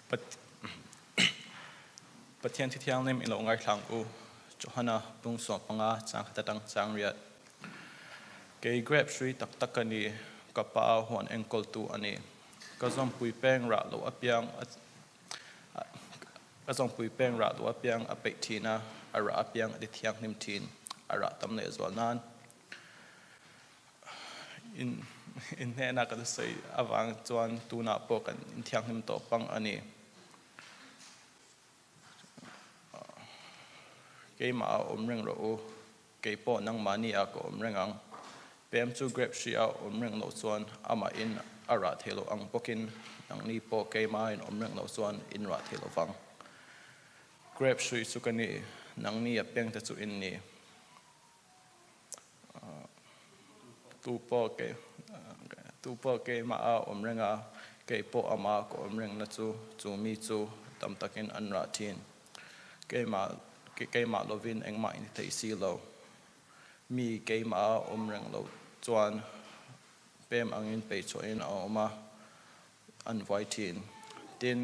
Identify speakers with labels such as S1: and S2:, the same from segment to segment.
S1: but thiên thi thiang nem in lo ngai thlang u Johanna bung so panga chang tatang chang riat ke grab sui tak tak ani ka pa hon enkol tu ani ka zom pui peng ra lo apiang ka zom pui peng ra lo apiang a pe thina ara apiang adi thiang nim thin ara tam ne zol nan in ne na ka sei awang chuan tu na po kan in thiang nim to pang ani ke ma omreng ro ke po nang mani a ko omreng ang pem chu grab sia omreng lo chuan ama in ara thelo ang pokin nang ni po ke ma in omreng lo chuan in ra thelo wang grab sui chu kani nang ni a peng ta chu in ni tu po ke ma a omreng a ke po ama ko omreng na chu mi chu tam takin an ra thin ke ma lovin eng ma in thei si lo mi ke ma omreng lo chuan pem angin pe cho in oma an vai thin tin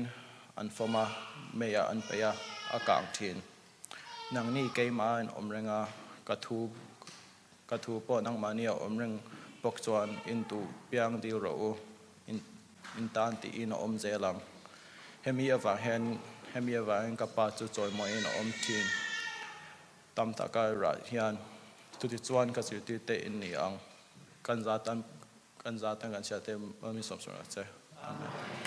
S1: an foma meya an peya akang thin nang ni ke ma in omrenga ka thu po nang mania omreng pok chuan in tu piang dil ro in tan ti in om zelang hemi ava ka pa chu choi mo in om thin tam ta ka ra hian tu ti chuan ka chi ti te in ni ang kan za tan kan sia te mi som che amen